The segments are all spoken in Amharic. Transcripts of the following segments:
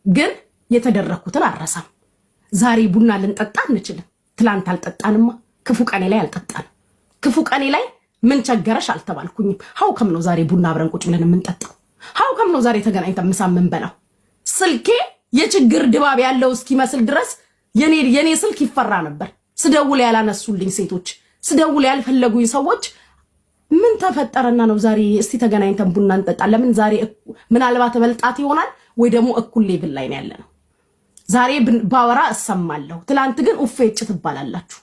ግን የተደረኩትን አረሳም። ዛሬ ቡና ልንጠጣ እንችልም። ትላንት አልጠጣንማ። ክፉ ቀኔ ላይ አልጠጣንም። ክፉ ቀኔ ላይ ምን ቸገረሽ አልተባልኩኝም። ሀው ከም ነው ዛሬ ቡና አብረን ቁጭ ብለን የምንጠጣው? ሀው ከም ነው ዛሬ ተገናኝተን ምሳ የምንበላው? ስልኬ የችግር ድባብ ያለው እስኪመስል ድረስ የኔ ስልክ ይፈራ ነበር። ስደውል ያላነሱልኝ ሴቶች፣ ስደውል ያልፈለጉኝ ሰዎች ምን ተፈጠረና ነው ዛሬ እስቲ ተገናኝተን ቡና እንጠጣ? ለምን ዛሬ ምናልባት በልጣት ይሆናል ወይ ደግሞ እኩል ሌቭል ላይ ነው ያለነው። ዛሬ ባወራ እሰማለሁ። ትላንት ግን ኡፌጭ ትባላላችሁ።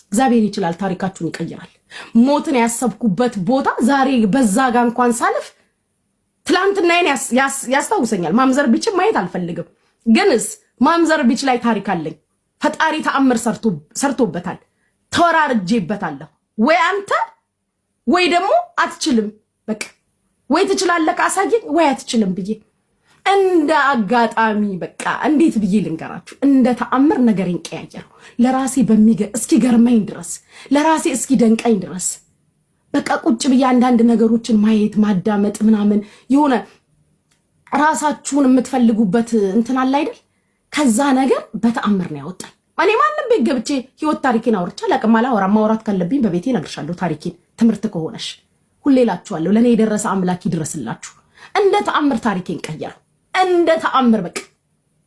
እግዚአብሔር ይችላል፣ ታሪካችሁን ይቀይራል። ሞትን ያሰብኩበት ቦታ ዛሬ በዛ ጋር እንኳን ሳልፍ ትላንትና ያስታውሰኛል። ማምዘር ቢች ማየት አልፈልግም፣ ግንስ ማምዘር ቢች ላይ ታሪክ አለኝ። ፈጣሪ ተአምር ሰርቶበታል። ተወራርጄበታለሁ። ወይ አንተ ወይ ደግሞ አትችልም። በቃ ወይ ትችላለህ አሳየኝ፣ ወይ አትችልም ብዬ እንደ አጋጣሚ በቃ እንዴት ብዬ ልንገራችሁ፣ እንደ ተአምር ነገሬን ቀያየረው። ለራሴ እስኪ ገርመኝ ድረስ፣ ለራሴ እስኪ ደንቀኝ ድረስ በቃ ቁጭ ብዬ አንዳንድ ነገሮችን ማየት ማዳመጥ ምናምን የሆነ ራሳችሁን የምትፈልጉበት እንትን አለ አይደል? ከዛ ነገር በተአምር ነው ያወጣኝ። እኔ ማንም ቤት ገብቼ ህይወት ታሪኬን አውርቻ ለቅማላ አወራ። ማውራት ካለብኝ በቤቴ እነግርሻለሁ ታሪኬን። ትምህርት ከሆነሽ ሁሌ እላችኋለሁ፣ ለኔ የደረሰ አምላክ ይድረስላችሁ። እንደ ተአምር ታሪኬን ቀየረው። እንደ ተአምር በቃ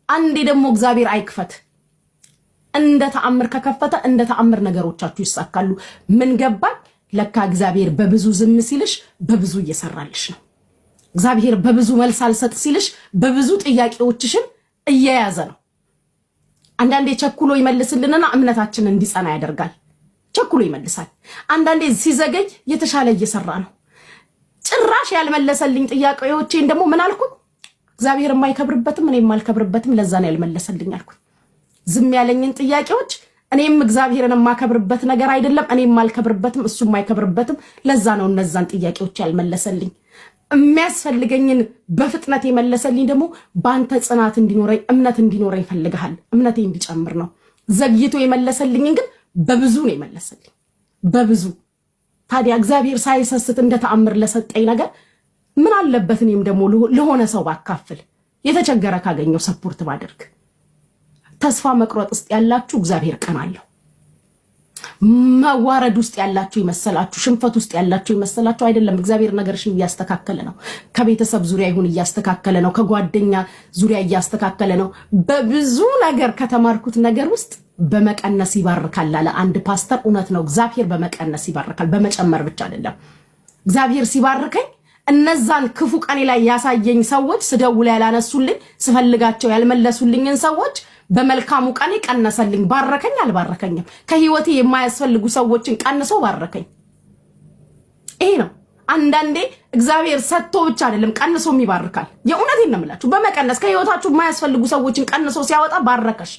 አንዴ ደግሞ እግዚአብሔር አይክፈት። እንደ ተአምር ከከፈተ እንደ ተአምር ነገሮቻችሁ ይሳካሉ። ምን ገባኝ? ለካ እግዚአብሔር በብዙ ዝም ሲልሽ በብዙ እየሰራልሽ ነው። እግዚአብሔር በብዙ መልስ አልሰጥ ሲልሽ በብዙ ጥያቄዎችሽን እየያዘ ነው። አንዳንዴ ቸኩሎ ይመልስልንና እምነታችንን እንዲጸና ያደርጋል። ቸኩሎ ይመልሳል። አንዳንዴ ሲዘገይ የተሻለ እየሰራ ነው። ጭራሽ ያልመለሰልኝ ጥያቄዎቼን ደግሞ ምን አልኩኝ? እግዚአብሔር የማይከብርበትም እኔ የማልከብርበትም ለዛ ነው ያልመለሰልኝ አልኩኝ። ዝም ያለኝን ጥያቄዎች እኔም እግዚአብሔርን የማከብርበት ነገር አይደለም፣ እኔ የማልከብርበትም እሱ የማይከብርበትም ለዛ ነው እነዛን ጥያቄዎች ያልመለሰልኝ። የሚያስፈልገኝን በፍጥነት የመለሰልኝ ደግሞ በአንተ ጽናት እንዲኖረኝ እምነት እንዲኖረኝ ፈልገሃል፣ እምነቴ እንዲጨምር ነው። ዘግይቶ የመለሰልኝን ግን በብዙ ነው የመለሰልኝ፣ በብዙ። ታዲያ እግዚአብሔር ሳይሰስት እንደ ተአምር ለሰጠኝ ነገር ምን አለበት እኔም ደግሞ ለሆነ ሰው ባካፍል፣ የተቸገረ ካገኘው ሰፖርት ባደርግ። ተስፋ መቁረጥ ውስጥ ያላችሁ እግዚአብሔር ቀን አለው። መዋረድ ውስጥ ያላችሁ ይመሰላችሁ፣ ሽንፈት ውስጥ ያላችሁ ይመሰላችሁ፣ አይደለም። እግዚአብሔር ነገርሽን እያስተካከለ ነው። ከቤተሰብ ዙሪያ ይሁን እያስተካከለ ነው። ከጓደኛ ዙሪያ እያስተካከለ ነው። በብዙ ነገር ከተማርኩት ነገር ውስጥ በመቀነስ ይባርካል አለ አንድ ፓስተር። እውነት ነው። እግዚአብሔር በመቀነስ ይባርካል፣ በመጨመር ብቻ አይደለም። እግዚአብሔር ሲባርከኝ እነዛን ክፉ ቀኔ ላይ ያሳየኝ ሰዎች ስደውል ያላነሱልኝ፣ ስፈልጋቸው ያልመለሱልኝን ሰዎች በመልካሙ ቀኔ ቀነሰልኝ። ባረከኝ አልባረከኝም። ከህይወቴ የማያስፈልጉ ሰዎችን ቀንሶ ባረከኝ። ይሄ ነው። አንዳንዴ እግዚአብሔር ሰጥቶ ብቻ አይደለም ቀንሶም ይባርካል። የእውነቴን ነው የምላችሁ። በመቀነስ ከህይወታችሁ የማያስፈልጉ ሰዎችን ቀንሶ ሲያወጣ ባረከሽ።